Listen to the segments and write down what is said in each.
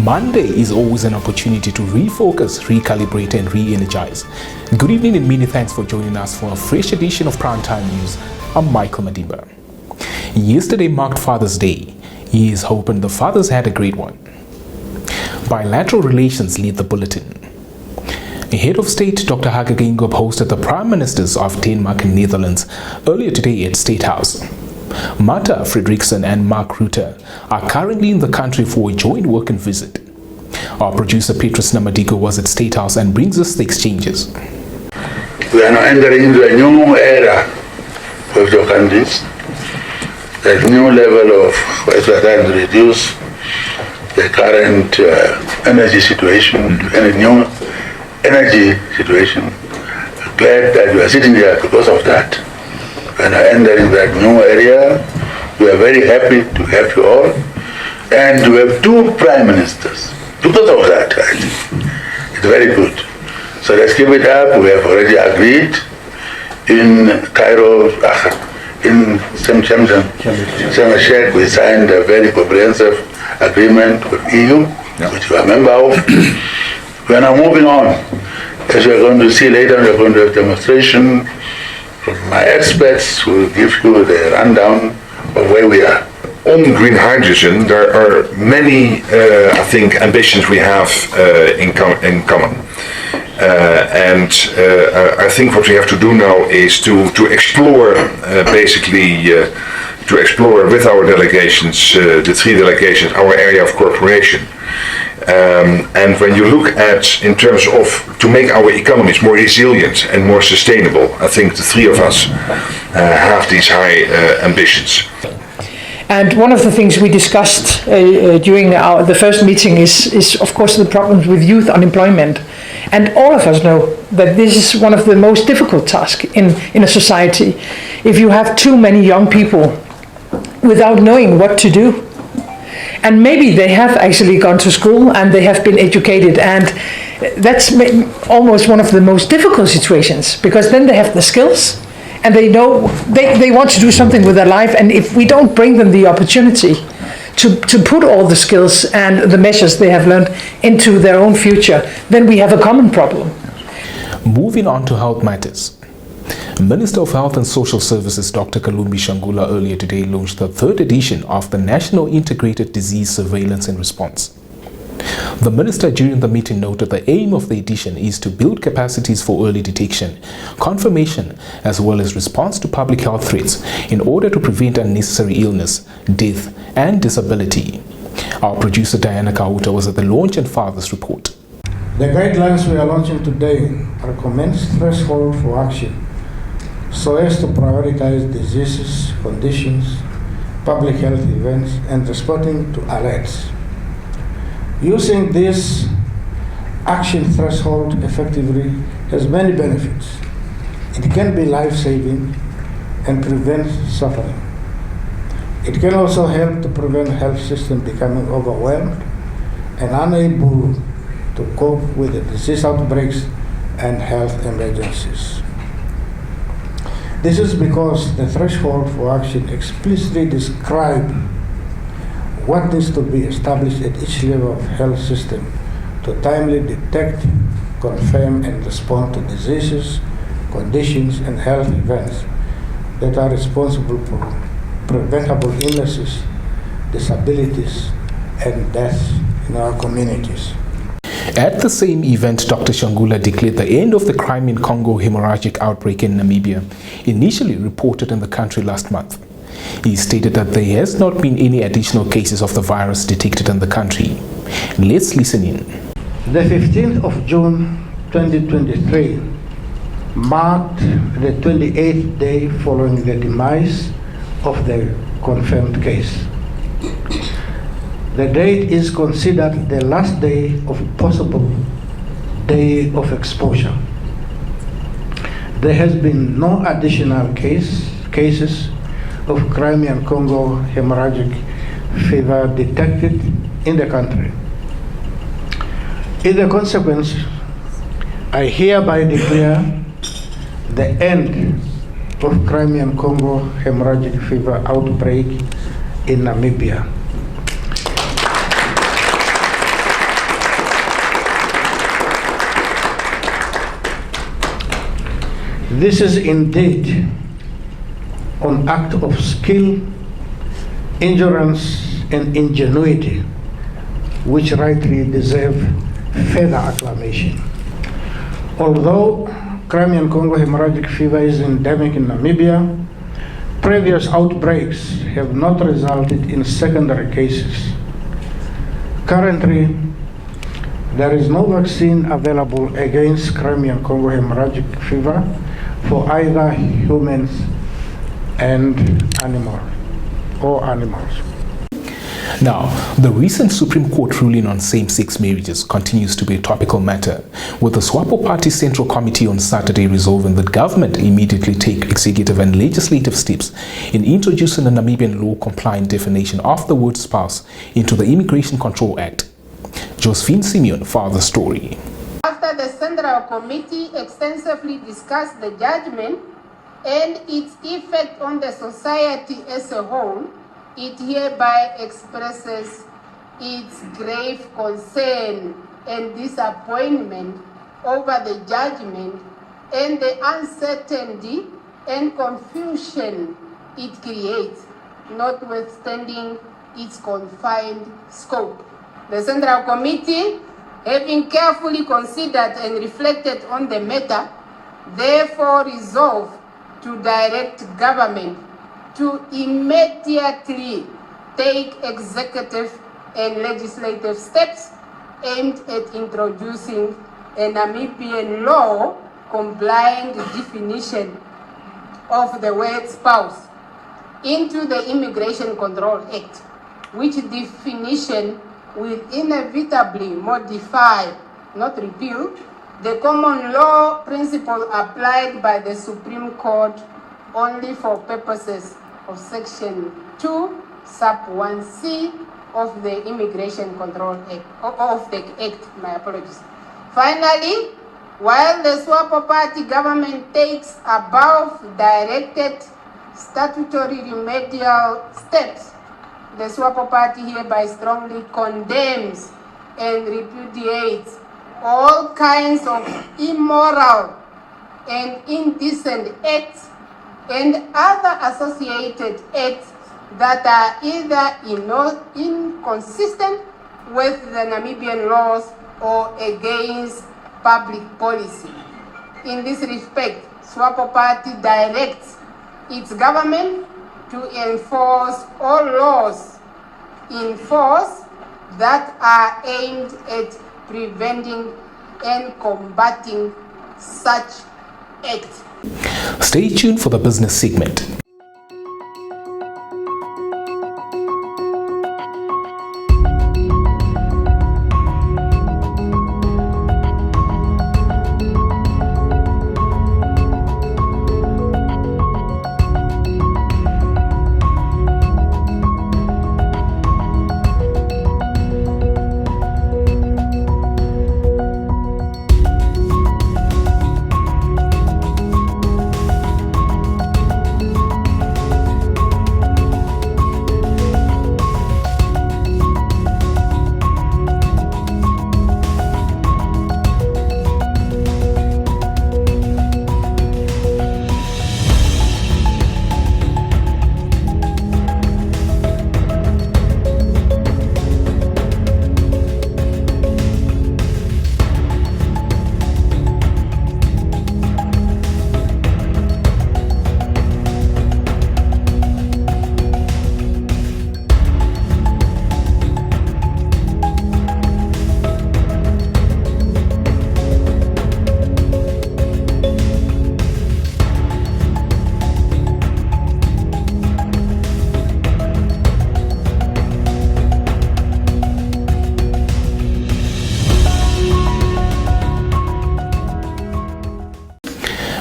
Monday is always an opportunity to refocus, recalibrate and re-energize. Good evening and many thanks for joining us for a fresh edition of Primetime News. I'm Michael Madimba. Yesterday marked Father's Day. He is hoping the fathers had a great one. Bilateral relations lead the bulletin. Head of State Dr. Hage Geingob hosted the Prime Ministers of Denmark and Netherlands earlier today at State House. Mata Frederiksen and Mark Rutte are currently in the country for a joint working visit. Our producer Petrus Namadiko was at State House and brings us the exchanges. We are now entering into a new era with the countries. That new level of what we are trying to reduce the current energy situation, any new energy situation. I'm glad that we are sitting here because of that. And are entering that new area. We are very happy to have you all. And we have two prime ministers. Because of that, I think. It's very good. So let's keep it up. We have already agreed in Cairo, in Sharm el-Sheikh, we signed a very comprehensive agreement with EU, which we are a member of. We are now moving on. As we are going to see later, we are going to have demonstration from my experts who will give you the rundown of where we are. On green hydrogen, there are many, I think, ambitions we have in common. I think what we have to do now is to explore, to explore with our delegations, the three delegations, our area of cooperation. And when you look at, in terms of, to make our economies more resilient and more sustainable, I think the three of us have these high ambitions. And one of the things we discussed during the first meeting is of course the problems with youth unemployment. And all of us know that this is one of the most difficult tasks in a society. If you have too many young people without knowing what to do, and maybe they have actually gone to school and they have been educated, and that's almost one of the most difficult situations, because then they have the skills and they know they want to do something with their life, and if we don't bring them the opportunity to put all the skills and the measures they have learned into their own future, then we have a common problem. Moving on to health matters. Minister of Health and Social Services Dr. Kalumbi Shangula earlier today launched the third edition of the National Integrated Disease Surveillance and Response. The minister during the meeting noted the aim of the edition is to build capacities for early detection, confirmation, as well as response to public health threats in order to prevent unnecessary illness, death, and disability. Our producer Diana Kauta was at the launch and Fathers Report. The guidelines we are launching today recommend threshold for action so as to prioritize diseases, conditions, public health events, and responding to alerts. Using this action threshold effectively has many benefits. It can be life-saving and prevent suffering. It can also help to prevent health system becoming overwhelmed and unable to cope with the disease outbreaks and health emergencies. This is because the threshold for action explicitly describes what needs to be established at each level of health system to timely detect, confirm, and respond to diseases, conditions, and health events that are responsible for preventable illnesses, disabilities, and deaths in our communities. At the same event, Dr. Shangula declared the end of the Crimean Congo hemorrhagic outbreak in Namibia, initially reported in the country last month. He stated that there has not been any additional cases of the virus detected in the country. Let's listen in. The 15th of June 2023 marked the 28th day following the demise of the confirmed case. The date is considered the last day of possible day of exposure. There has been no additional cases of Crimean Congo hemorrhagic fever detected in the country. In the consequence, I hereby declare the end of Crimean Congo hemorrhagic fever outbreak in Namibia. This is indeed an act of skill, endurance, and ingenuity, which rightly deserve further acclamation. Although Crimean Congo hemorrhagic fever is endemic in Namibia, previous outbreaks have not resulted in secondary cases. Currently, there is no vaccine available against Crimean Congo hemorrhagic fever for either humans and animals. Now, the recent Supreme Court ruling on same-sex marriages continues to be a topical matter, with the SWAPO Party Central Committee on Saturday resolving that government immediately take executive and legislative steps in introducing a Namibian law-compliant definition of the word spouse into the Immigration Control Act. Josephine Simeon for the story. After the Central Committee extensively discussed the judgment and its effect on the society as a whole, it hereby expresses its grave concern and disappointment over the judgment and the uncertainty and confusion it creates, notwithstanding its confined scope. The Central Committee, having carefully considered and reflected on the matter, therefore resolved to direct government to immediately take executive and legislative steps aimed at introducing a Namibian law-compliant definition of the word spouse into the Immigration Control Act, which definition will inevitably modify, not repeal, the common law principle applied by the Supreme Court only for purposes of Section 2, Sub 1C of the Immigration Control Act, of the Act, my apologies. Finally, while the SWAPO Party government takes above directed statutory remedial steps, the SWAPO Party hereby strongly condemns and repudiates all kinds of immoral and indecent acts and other associated acts that are either inconsistent with the Namibian laws or against public policy. In this respect, SWAPO Party directs its government to enforce all laws in force that are aimed at preventing and combating such acts. Stay tuned for the business segment.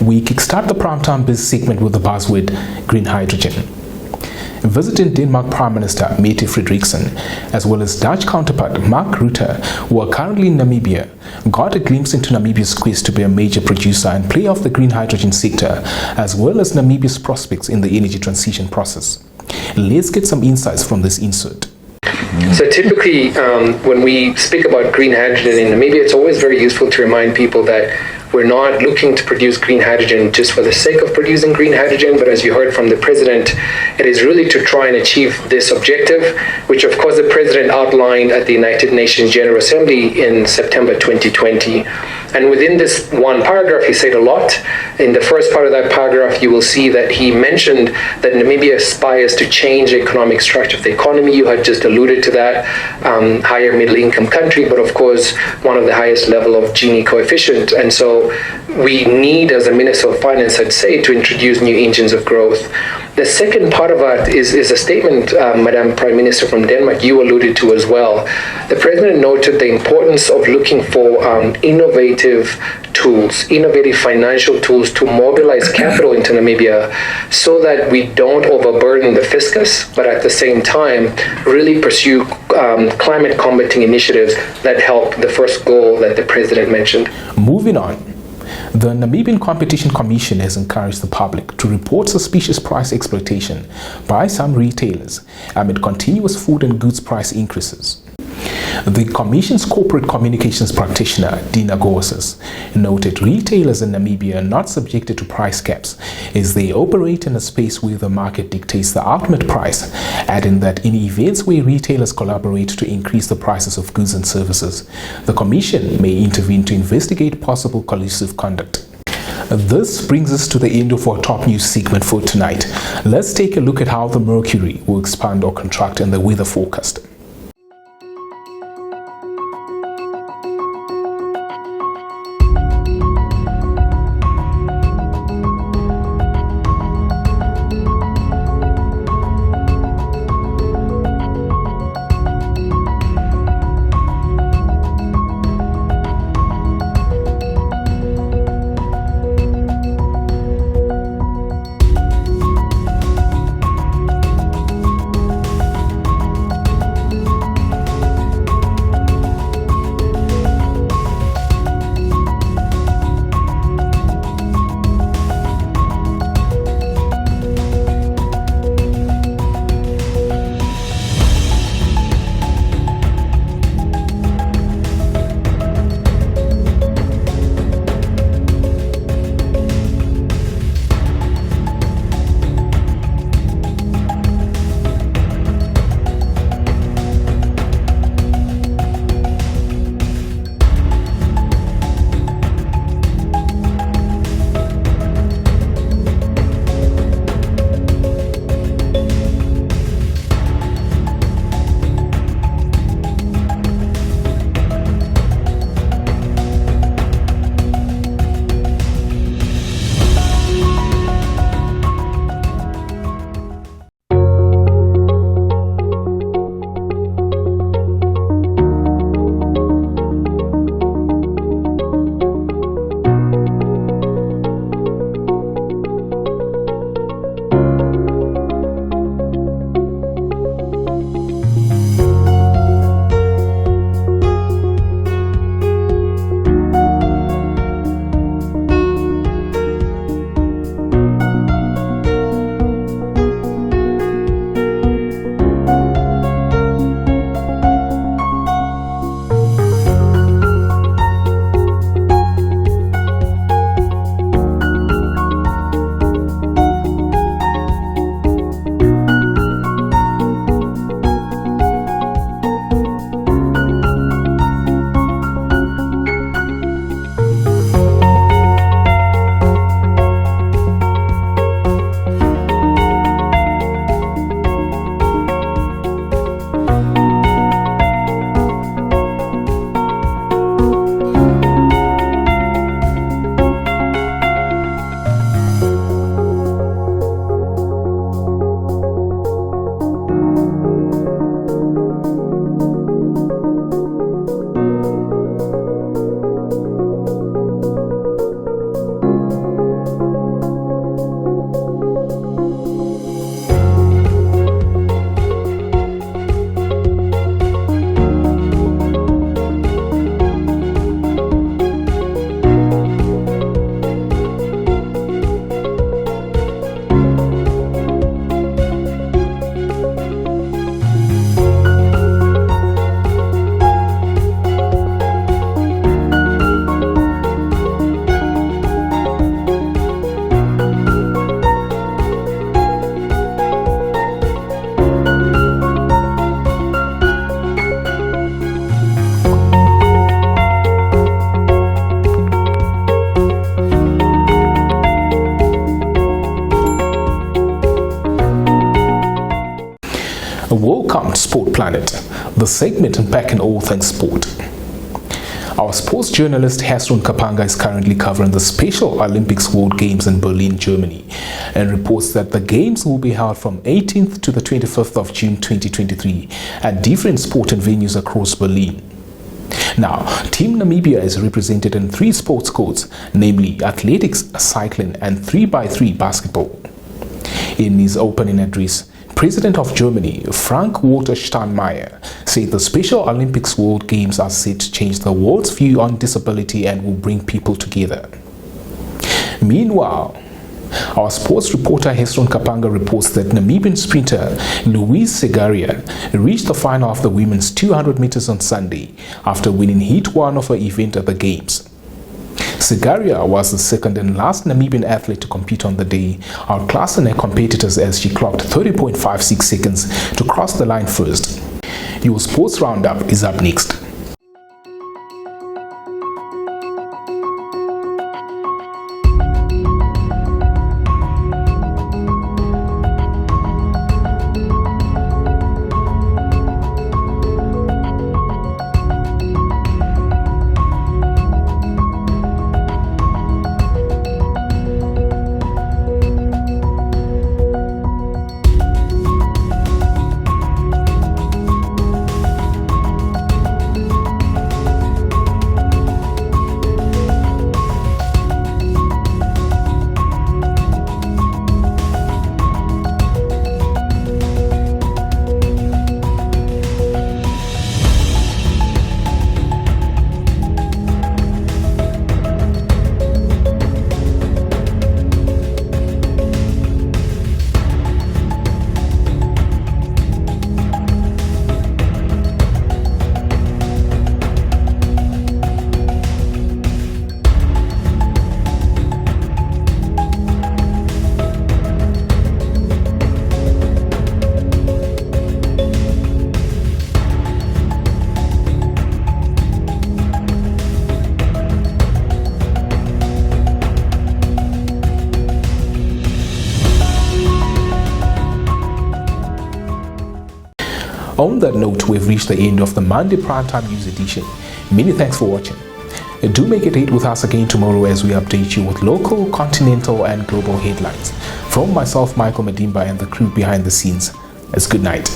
We kickstart the Primetime Biz segment with the buzzword green hydrogen. Visiting Denmark Prime Minister Mette Frederiksen, as well as Dutch counterpart Mark Rutte, who are currently in Namibia, got a glimpse into Namibia's quest to be a major producer and player of the green hydrogen sector, as well as Namibia's prospects in the energy transition process. Let's get some insights from this insert. So typically, when we speak about green hydrogen in Namibia, it's always very useful to remind people that We're not looking to produce green hydrogen just for the sake of producing green hydrogen, but as you heard from the President, it is really to try and achieve this objective, which of course the President outlined at the United Nations General Assembly in September 2020. And within this one paragraph, he said a lot. In the first part of that paragraph, you will see that he mentioned that Namibia aspires to change the economic structure of the economy. You had just alluded to that, higher middle income country, but of course, one of the highest level of Gini coefficient. And so we need, as a Minister of Finance, I'd say, to introduce new engines of growth. The second part of that is a statement, Madam Prime Minister from Denmark, you alluded to as well. The President noted the importance of looking for innovative tools, innovative financial tools to mobilize capital into Namibia so that we don't overburden the fiscus, but at the same time really pursue climate combating initiatives that help the first goal that the President mentioned. Moving on. The Namibian Competition Commission has encouraged the public to report suspicious price exploitation by some retailers amid continuous food and goods price increases. The Commission's corporate communications practitioner, Dina Gorses, noted retailers in Namibia are not subjected to price caps as they operate in a space where the market dictates the ultimate price, adding that in events where retailers collaborate to increase the prices of goods and services, the Commission may intervene to investigate possible collusive conduct. This brings us to the end of our top news segment for tonight. Let's take a look at how the mercury will expand or contract in the weather forecast. Planet, the segment unpacking all things sport. Our sports journalist Hesron Kapanga is currently covering the Special Olympics World Games in Berlin, Germany, and reports that the Games will be held from 18th to the 25th of June 2023 at different sporting venues across Berlin. Now, Team Namibia is represented in 3 sports codes, namely athletics, cycling, and 3x3 basketball. In his opening address, President of Germany, Frank-Walter Steinmeier, said the Special Olympics World Games are set to change the world's view on disability and will bring people together. Meanwhile, our sports reporter Hesron Kapanga reports that Namibian sprinter Louise Segaria reached the final of the women's 200 meters on Sunday after winning Heat 1 of her event at the Games. Segaria was the second and last Namibian athlete to compete on the day, outclassing her competitors as she clocked 30.56 seconds to cross the line first. Your sports roundup is up next. On that note, we've reached the end of the Monday Primetime News edition. Many thanks for watching. Do make it 8 with us again tomorrow as we update you with local, continental and global headlines. From myself, Michael Madimba, and the crew behind the scenes, it's good night.